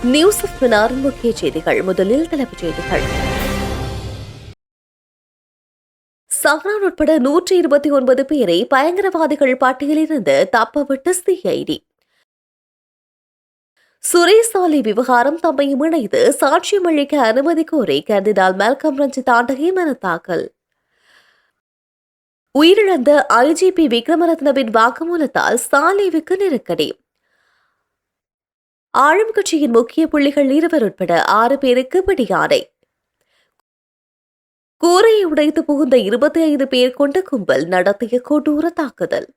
News of மினாரின் முக்கிய செய்திகள். முதலில் தலைப்புச் செய்திகள். சஹ்ரான் உட்பட 129 பேரை பயங்கரவாதிகள் பட்டியலிருந்து தப்பவிட்டு சிஐடி. சுரேசாலை விவகாரம் தம்மையும் இணைத்து சாட்சியம் அளிக்க அனுமதி கோரி கர்தினால் மெல்கம் ரஞ்சித் ஆண்டகை மனு தாக்கல். உயிரிழந்த ஐஜிபி விக்ரமரத்னவின் வாக்குமூலத்தால் சாலேவுக்கு நெருக்கடி. ஆளும் கட்சியின் முக்கிய புள்ளிகள் 20 உட்பட 6 பேருக்கு பிடியாணை. கூரையை உடைத்து புகுந்த 25 பேர் கொண்ட கும்பல் நடத்திய கொடூர தாக்குதல்.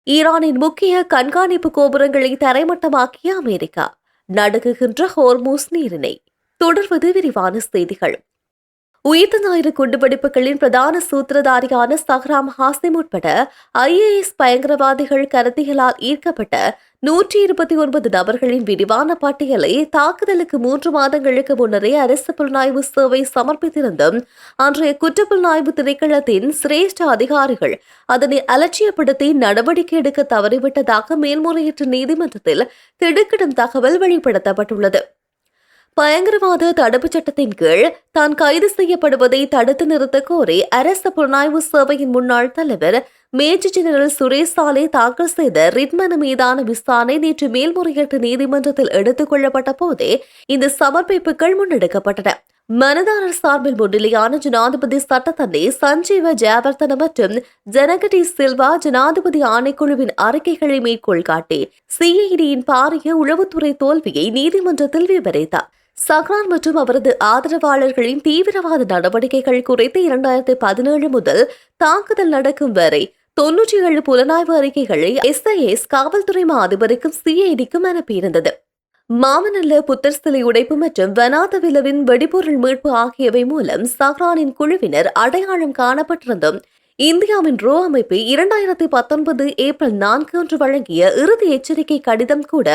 ஈரானின் முக்கிய கண்காணிப்பு கோபுரங்களை தரைமட்டமாக்கிய அமெரிக்கா. நடுங்குகின்ற ஹோர்மூஸ் நீரிணை. தொடர்வது விரிவான செய்திகள். உயிர்த்த ஞாயிறு குண்டுவெடிப்புகளின் பிரதான சூத்திரதாரியான சஹ்ராம் ஹாசிம் உட்பட IAS பயங்கரவாதிகள் கருத்திகளால் ஈர்க்கப்பட்ட 129 நபர்களின் விரிவான பட்டியலை தாக்குதலுக்கு 3 மாதங்களுக்கு முன்னரே அரசு புலனாய்வு சேவை சமர்ப்பித்திருந்தும் அன்றைய குற்றப்புலனாய்வு திணைக்களத்தின் சிரேஷ்ட அதிகாரிகள் அதனை அலட்சியப்படுத்தி நடவடிக்கை எடுக்க தவறிவிட்டதாக மேல்முறையீட்டு நீதிமன்றத்தில் திடுக்கிடும் தகவல் வெளிப்படுத்தப்பட்டுள்ளது. பயங்கரவாத தடுப்புச் சட்டத்தின் கீழ் தான் கைது செய்யப்படுவதை தடுத்து நிறுத்த கோரி அரசு புலனாய்வு சேவையின் முன்னாள் தலைவர் மேஜர் ஜெனரல் சுரேசாலை தாக்கல் செய்த ரிட் மனு மீதான விசாரணை நேற்று மேல்முறையீட்டு நீதிமன்றத்தில் எடுத்துக் கொள்ளப்பட்ட போதே இந்த சமர்ப்பிப்புகள் முன்னெடுக்கப்பட்டன. மனுதாரர் சார்பில் முன்னிலையான ஜனாதிபதி சட்டத்தந்தை சஞ்சீவ ஜெயவர்தன மற்றும் ஜனகடி சில்வா ஜனாதிபதி ஆணைக்குழுவின் அறிக்கைகளை மேற்கோள் காட்டி சிஐடியின் பாரிய உளவுத்துறை தோல்வியை நீதிமன்றத்தில் விவரித்தார். சஹ்ரான் மற்றும் அவரது ஆதரவாளர்களின் தீவிரவாத நடவடிக்கைகள் குறித்து 2017 முதல் தாக்குதல் நடக்கும் வரை 97 புலனாய்வு அறிக்கைகளை SIS காவல்துறை அதிபருக்கும் சிஐடிக்கும் அனுப்பியிருந்தது. மாமனல்ல புத்தர் சிலை உடைப்பு மற்றும் வனாதவிலவின் வெடிபொருள் மீட்பு ஆகியவை மூலம் சஹ்ரானின் குழுவினர் அடையாளம் காணப்பட்டிருந்தும் இந்தியாவின் ரோ அமைப்பு 2019 ஏப்ரல் 4 அன்று வழங்கிய இறுதி எச்சரிக்கை கடிதம் கூட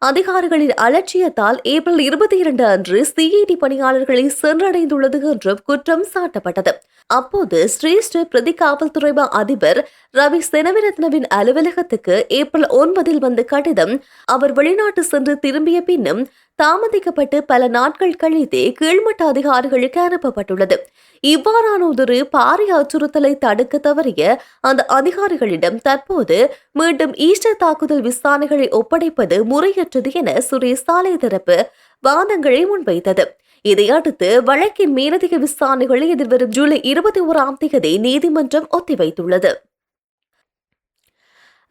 அதிகாரிகளின் அலட்சியத்தால் ஏப்ரல் 22 அன்று சிஐடி பணியாளர்களை சென்றடைந்துள்ளது என்றும் குற்றம் சாட்டப்பட்டது. அப்போது சிரேஷ்ட பிரதி காவல்துறை அதிபர் ரவி செனவிரத்னவின் அலுவலகத்துக்கு ஏப்ரல் 9 வந்த கடிதம் அவர் வெளிநாட்டு சென்று திரும்பிய பின்னும் தாமதிக்கப்பட்டு பல நாட்கள் கழித்தே கீழ்மட்ட அதிகாரிகளுக்கு அனுப்பப்பட்டுள்ளது. இவ்வாறான ஒரு பாரிய அச்சுறுத்தலை தடுக்க தவறிய அந்த அதிகாரிகளிடம் தற்போது மீண்டும் ஈஸ்டர் தாக்குதல் விசாரணைகளை ஒப்படைப்பது முறையற்றது என சுரேசாலை தரப்பு வாதங்களை முன்வைத்தது. இதையடுத்து வழக்கின் மேலதிக விசாரணைகளை எதிர்வரும் ஜூலை 21ஆம் தேதி நீதிமன்றம் ஒத்திவைத்துள்ளது.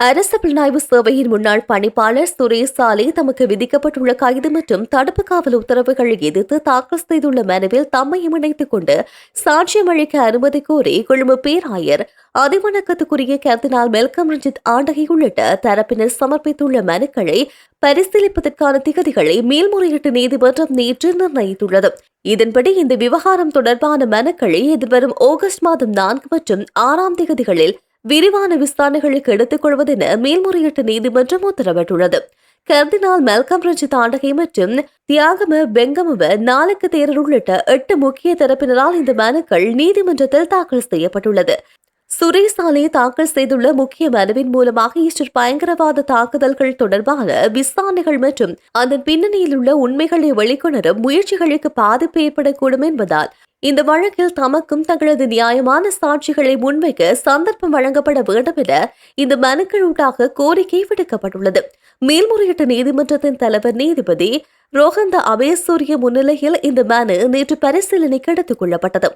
அரசு புலனாய்வு சேவையின் முன்னாள் பணிப்பாளர் சுரேசாலை தமக்கு விதிக்கப்பட்டுள்ள கைது மற்றும் தடுப்பு காவல் உத்தரவுகளை எதிர்த்து தாக்கல் செய்துள்ள மனுவில் தம்மையும் இணைத்துக் கொண்டு சாட்சியம் அளிக்க அனுமதி கோரி கொழும்பு பேராயர் அதிவணக்கத்துக்குரிய கர்தினால் மெல்கம் ரஞ்சித் ஆண்டகை உள்ளிட்ட தரப்பினர் சமர்ப்பித்துள்ள மனுக்களை பரிசீலிப்பதற்கான திகதிகளை மேல்முறையீட்டு நீதிமன்றம் நேற்று நிர்ணயித்துள்ளது. இதன்படி இந்த விவகாரம் தொடர்பான மனுக்களை எதிர்வரும் ஆகஸ்ட் மாதம் 4 மற்றும் 6ஆம் தேதிகளில் விரிவான விசாரணைகளுக்கு எடுத்துக் கொள்வதென மேல்முறையீட்டு நீதிமன்றம் உத்தரவிட்டுள்ளது. கர்தினால் மெல்கம் ரஞ்சித் ஆண்டகை மற்றும் தியாகம பெங்கமுவ நாளுக்கு தேரர் உள்ளிட்ட 8 முக்கிய தரப்பினரால் இந்த மனுக்கள் நீதிமன்றத்தில் தாக்கல் செய்யப்பட்டுள்ளது. சுரேசாலை தாக்கல் செய்துள்ள முக்கிய மனுவின் மூலமாக ஈஸ்டர் பயங்கரவாத தாக்குதல்கள் தொடர்பான விசாரணைகள் மற்றும் அதன் பின்னணியில் உள்ள உண்மைகளை வெளிக்கொணரும் முயற்சிகளுக்கு பாதிப்பு ஏற்படக்கூடும் என்பதால் இந்த வழக்கில் தமக்கும் தங்களது நியாயமான சாட்சிகளை முன்வைக்க சந்தர்ப்பம் வழங்கப்பட வேண்டும் என இந்த மனுக்களூடாக கோரிக்கை விடுக்கப்பட்டுள்ளது. மேல்முறையீட்டு நீதிமன்றத்தின் தலைவர் நீதிபதி ரோஹந்த அபேசூரிய முன்னிலையில் இந்த மனு நேற்று பரிசீலனைக்கு எடுத்துக் கொள்ளப்பட்டது.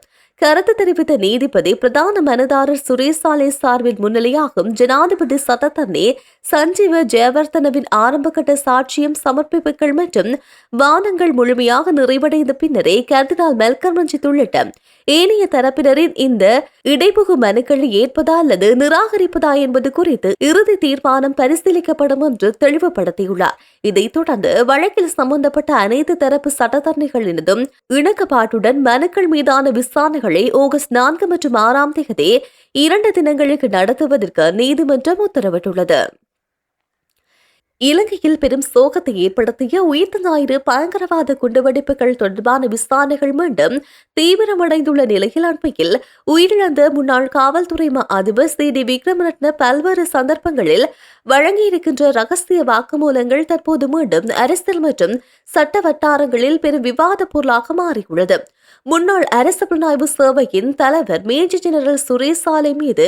கருத்து தெரிவித்த நீதிபதி பிரதான மனுதாரர் சுரேசாலை சார்பில் முன்னிலையாகும் ஜனாதிபதி சட்டத்தரணி சஞ்சீவ ஜெயவர்தனவின் ஆரம்பகட்ட சாட்சியம் சமர்ப்பிப்புகள் மற்றும் வாதங்கள் முழுமையாக நிறைவடைந்த பின்னரே கர்தினால் மெல்கம் ரஞ்சித் உள்ளிட்ட ஏனைய தரப்பினரின் இந்த இடைப்புகு மனுக்களை ஏற்பதா அல்லது நிராகரிப்பதா என்பது குறித்து இறுதி தீர்மானம் பரிசீலிக்கப்படும் என்று தெளிவுபடுத்தியுள்ளார். இதைத் தொடர்ந்து வழக்கில் சம்பந்தப்பட்ட அனைத்து தரப்பு சட்டத்தரணிகளினதும் இணக்கப்பாட்டுடன் மனுக்கள் மீதான விசாரணைகளை ஆகஸ்ட் 4 மற்றும் 6ஆம் தேதி 2 தினங்களுக்கு நடத்துவதற்கு நீதிமன்றம் உத்தரவிட்டுள்ளது. இலங்கையில் பெரும் சோகத்தை ஏற்படுத்திய உயிர்த்த ஞாயிறு பயங்கரவாத குண்டுவெடிப்புகள் தொடர்பான விசாரணைகள் மீண்டும் தீவிரமடைந்துள்ள நிலையில் அண்மையில் உயிரிழந்த முன்னாள் காவல்துறை அதிபர் சி.டி. விக்ரமரட்ன பல்வேறு சந்தர்ப்பங்களில் வழங்கியிருக்கின்ற ரகசிய வாக்குமூலங்கள் தற்போது மீண்டும் அரசியல் மற்றும் சட்ட வட்டாரங்களில் பெரும் விவாத பொருளாக மாறியுள்ளது. முன்னாள் அரசு புலனாய்வு சேவையின் தலைவர் மேஜர் ஜெனரல் சுரேஷ் சாலை மீது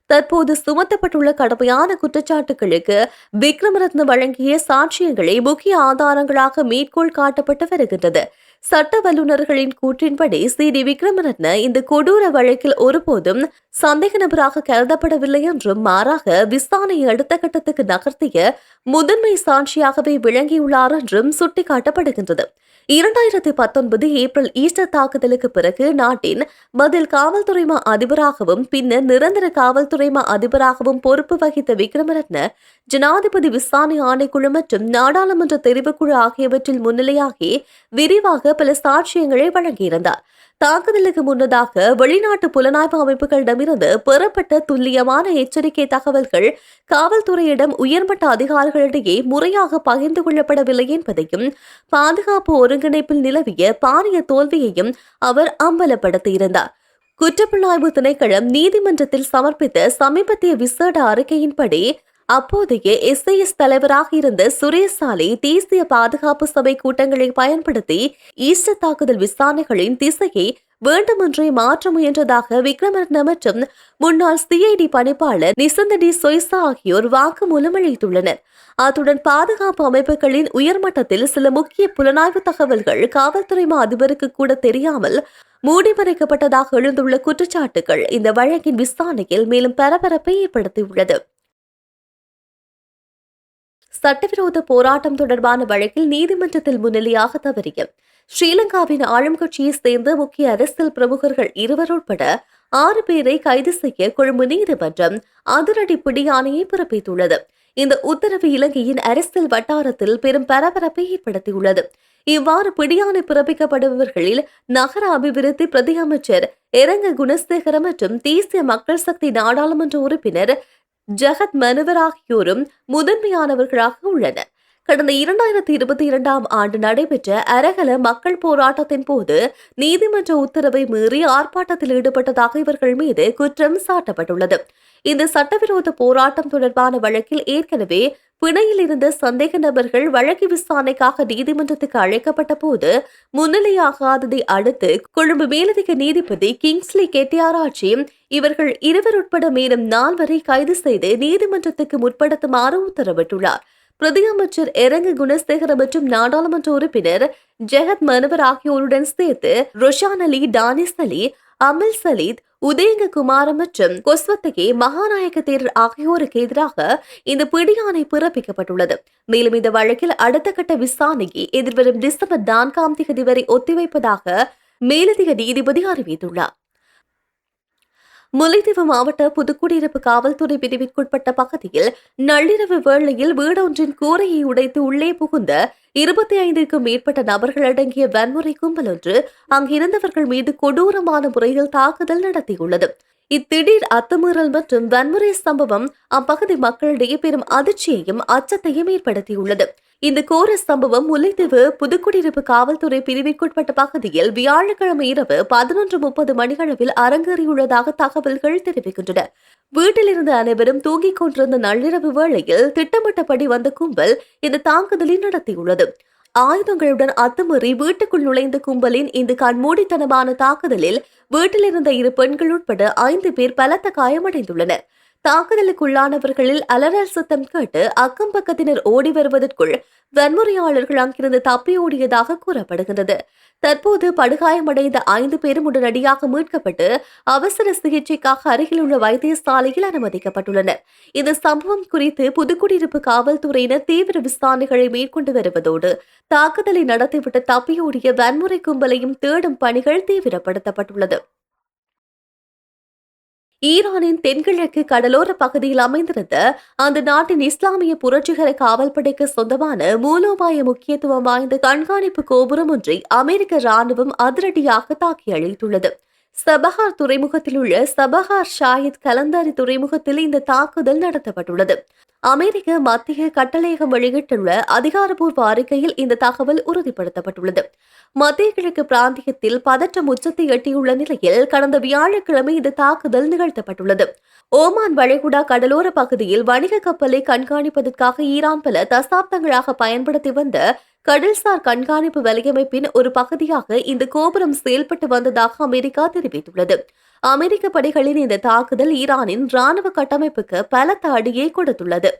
தற்போது சுமத்தப்பட்டுள்ள கடுமையான குற்றச்சாட்டுகளுக்கு விக்ரமரத்ன வழங்கிய சாட்சியங்களை முக்கிய ஆதாரங்களாக மேற்கோள் காட்டப்பட்டு வருகின்றது. சட்ட வல்லுநர்களின் கூற்றின்படி சி.டி. விக்ரமரத்ன இந்த கொடூர வழக்கில் ஒருபோதும் சந்தேக நபராக கருதப்படவில்லை என்றும் மாறாக விசாரணையை அடுத்த கட்டத்துக்கு நகர்த்திய முதன்மை சாட்சியாகவே விளங்கியுள்ளார் என்றும் சுட்டிக்காட்டப்படுகின்றது. 2019 ஏப்ரல் ஈஸ்டர் தாக்குதலுக்கு பிறகு நாட்டின் பதில் காவல்துறை அதிபராகவும் பின்னர் நிரந்தர காவல்துறை அதிபராகவும் பொறுப்பு வகித்த விக்ரமரத்ன ஜனாதிபதி விசாரணை ஆணைக்குழு மற்றும் நாடாளுமன்ற தெரிவுக்குழு ஆகியவற்றில் முன்னிலையாகி விரிவாக பல சாட்சியங்களை வழங்கியிருந்தார். தாக்குதலுக்கு முன்னதாக வெளிநாட்டு புலனாய்வு அமைப்புகளிடமிருந்து பெறப்பட்ட துல்லியமான எச்சரிக்கை தகவல்கள் காவல்துறையிடம் உயர்மட்ட அதிகாரிகளிடையே முறையாக பகிர்ந்து கொள்ளப்படவில்லை என்பதையும் பாதுகாப்பு ஒருங்கிணைப்பில் நிலவிய பாரிய தோல்வியையும் அவர் அம்பலப்படுத்தியிருந்தார். குற்றப்புலனாய்வு திணைக்களம் நீதிமன்றத்தில் சமர்ப்பித்த சமீபத்திய விசேட அறிக்கையின்படி அப்போதைய எஸ்ஐஎஸ் தலைவராக இருந்த சுரேஷ் சாலை தேசிய பாதுகாப்பு சபை கூட்டங்களை பயன்படுத்தி ஈஸ்டர் தாக்குதல் விசாரணைகளின் திசையை வேண்டுமென்றே மாற்ற முயன்றதாக விக்ரமரத்ன மற்றும் முன்னாள் சிஐடி பணிப்பாளர் நிசந்த டி சொய்சா ஆகியோர் வாக்குமூலம் அளித்துள்ளனர். அத்துடன் பாதுகாப்பு அமைப்புகளின் உயர்மட்டத்தில் சில முக்கிய புலனாய்வு தகவல்கள் காவல்துறை அதிபருக்கு கூட தெரியாமல் மூடிமறைக்கப்பட்டதாக எழுந்துள்ள குற்றச்சாட்டுகள் இந்த வழக்கின் விசாரணையில் மேலும் பரபரப்பை ஏற்படுத்தியுள்ளது. சட்டவிரோத போராட்டம் தொடர்பான வழக்கில் நீதிமன்றத்தில் முன்னிலையாக தவறிய ஸ்ரீலங்காவின் ஆளும் கட்சியை சேர்ந்த முக்கிய அரசியல் பிரமுகர்கள் 2 உட்பட 6 பேரை கைது செய்ய கொழும்பு நீதிமன்றம் அதிரடி பிடியாணையை பிறப்பித்துள்ளது. இந்த உத்தரவு இலங்கையின் அரசியல் வட்டாரத்தில் பெரும் பரபரப்பை ஏற்படுத்தியுள்ளது. இவ்வாறு பிடியாணை பிறப்பிக்கப்படுபவர்களில் நகர அபிவிருத்தி பிரதி அமைச்சர் எரங்க குணசேகர மற்றும் தேசிய மக்கள் சக்தி நாடாளுமன்ற உறுப்பினர் ஜெகத் மனுவர் ஆகியோரும் முதன்மையானவர்களாக உள்ளனர். கடந்த 2022ஆம் ஆண்டு நடைபெற்ற அரகல மக்கள் போராட்டத்தின் போது நீதிமன்ற உத்தரவை மீறி ஆர்ப்பாட்டத்தில் ஈடுபட்டதாக இவர்கள் மீது குற்றம் சாட்டப்பட்டுள்ளது. இந்த சட்டவிரோத போராட்டம் தொடர்பான வழக்கில் ஏற்கனவே பிணையில் இருந்த சந்தேக நபர்கள் வழக்கு விசாரணைக்காக நீதிமன்றத்துக்கு அழைக்கப்பட்ட போது முன்னிலையாகாததை அடுத்து கொழும்பு மேலதிக நீதிபதி கிங்ஸ்லி கெட்டியாராச்சி இவர்கள் 2 உட்பட மேலும் 4 கைது செய்து நீதிமன்றத்துக்கு முற்படுத்துமாறு உத்தரவிட்டுள்ளார். பிரதி அமைச்சர் எரங்க குணசேகர மற்றும் நாடாளுமன்ற உறுப்பினர் ஜெகத் மனுவர் ஆகியோருடன் சேர்த்து ரொஷான் அலி, டானிஸ் அலி, அமில் சலீத், உதயங்க குமார மற்றும் கொஸ்வத்தகே மகாநாயக்க தேரர் ஆகியோருக்கு எதிராக இந்த பிடியாணை பிறப்பிக்கப்பட்டுள்ளது. மேலும் இந்த வழக்கில் அடுத்த கட்ட விசாரணையை எதிர்வரும் டிசம்பர் 4ஆம் தேதி வரை ஒத்திவைப்பதாக மேலதிக நீதிபதி அறிவித்துள்ளார். முல்லைத்தீவு மாவட்ட புதுக்குடியிருப்பு காவல்துறை பிரிவிற்குட்பட்ட பகுதியில் நள்ளிரவு வேளையில் வீடொன்றின் கூரையை உடைத்து உள்ளே புகுந்த 25க்கும் மேற்பட்ட நபர்கள் அடங்கிய வன்முறை கும்பல் ஒன்று அங்கிருந்தவர்கள் மீது கொடூரமான முறையில் தாக்குதல் நடத்தியுள்ளது. இத்திடீர் அத்துமீறல் மற்றும் வன்முறை சம்பவம் அப்பகுதி மக்களிடையே பெரும் அதிர்ச்சியையும் அச்சத்தையும் ஏற்படுத்தியுள்ளது. இந்த கோர சம்பவம் முல்லைத்தீவு புதுக்குடியிருப்பு காவல்துறை பிரிவிற்குட்பட்ட பகுதியில் வியாழக்கிழமை இரவு 11:30 மணியளவில் அரங்கேறியுள்ளதாக தகவல்கள் தெரிவிக்கின்றன. வீட்டில் இருந்த அனைவரும் தூங்கிக் கொண்டிருந்த நள்ளிரவு வேளையில் திட்டமிட்டபடி வந்த கும்பல் இந்த தாக்குதலை நடத்தியுள்ளது. ஆயுதங்களுடன் அத்துமீறி வீட்டுக்குள் நுழைந்த கும்பலின் இந்த கண்மூடித்தனமான தாக்குதலில் வீட்டில் இருந்த 2 பெண்கள் உட்பட 5 பேர் பலத்த காயமடைந்துள்ளனர். தாக்குதலுக்குள்ளானவர்களில் அலறல் சத்தம் கேட்டு அக்கம் பக்கத்தினர் ஓடி வருவதற்குள் வன்முறையாளர்கள் அங்கிருந்து தப்பியோடியதாக கூறப்படுகிறது. தற்போது படுகாயமடைந்த 5 பேரும் உடனடியாக மீட்கப்பட்டு அவசர சிகிச்சைக்காக அருகில் உள்ள வைத்தியசாலையில் அனுமதிக்கப்பட்டுள்ளனர். இந்த சம்பவம் குறித்து புதுக்குடியிருப்பு காவல்துறையினர் தீவிர விசாரணைகளை மேற்கொண்டு வருவதோடு தாக்குதலை நடத்திவிட்டு தப்பியோடிய வன்முறை கும்பலையும் தேடும் பணிகள் தீவிரப்படுத்தப்பட்டுள்ளது. ஈரானின் தென்கிழக்கு கடலோர பகுதியில் அமைந்திருந்த அந்த நாட்டின் இஸ்லாமிய புரட்சிகர காவல்படைக்கு சொந்தமான மூலோபாய முக்கியத்துவம் வாய்ந்த கண்காணிப்பு கோபுரம் ஒன்றை அமெரிக்க ராணுவம் அதிரடியாக தாக்கி அழித்துள்ளது. சபஹார் துறைமுகத்தில் உள்ள சபஹார் ஷாயித் கலந்தாரி துறைமுகத்தில் இந்த தாக்குதல் நடத்தப்பட்டுள்ளது. அமெரிக்க மத்திய கட்டளையகம் வெளியிட்டுள்ள அதிகாரப்பூர்வ அறிக்கையில் இந்த தகவல் உறுதிப்படுத்தப்பட்டுள்ளது. மத்திய கிழக்கு பிராந்தியத்தில் பதற்றம் உச்சத்தை எட்டியுள்ள நிலையில் கடந்த வியாழக்கிழமை இந்த தாக்குதல் நிகழ்த்தப்பட்டுள்ளது. ஓமான் வளைகுடா கடலோர பகுதியில் வணிக கப்பலை கண்காணிப்பதற்காக ஈரான் பல தசாப்தங்களாக பயன்படுத்தி வந்த கடல்சார் கண்காணிப்பு வலையமைப்பின் ஒரு பகுதியாக இந்த கோபுரம் செயல்பட்டு வந்ததாக அமெரிக்கா தெரிவித்துள்ளது. அமெரிக்க படைகளின் இந்த தாக்குதல் ஈரானின் ராணுவ கட்டமைப்புக்கு பலத்த அடியை கொடுத்துள்ளது.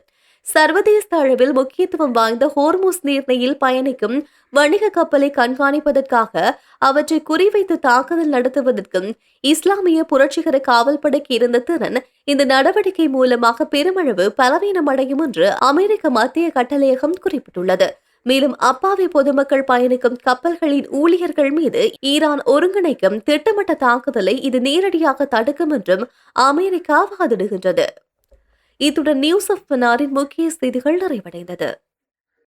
சர்வதேச அளவில் முக்கியத்துவம் வாய்ந்த ஹோர்முஸ் நீர்நிலையில் பயணிக்கும் வணிக கப்பலை கண்காணிப்பதற்காக அவற்றை குறிவைத்து தாக்குதல் நடத்துவதற்கும் இஸ்லாமிய புரட்சிகர காவல்படைக்கு இருந்த திறன் இந்த நடவடிக்கை மூலமாக பெருமளவு பலவீனமடையும் என்று அமெரிக்க மத்திய கட்டளையகம் குறிப்பிட்டுள்ளது. மேலும் அப்பாவி பொதுமக்கள் பயணிக்கும் கப்பல்களின் ஊழியர்கள் மீது ஈரான் ஒருங்கிணைக்கும் திட்டமிட்ட தாக்குதலை இது நேரடியாக தடுக்கும் என்றும் அமெரிக்கா வாதிடுகின்றது. இத்துடன் நியூஸ் ஆஃப் மன்னாரின் முக்கிய செய்திகள் நிறைவடைந்தது.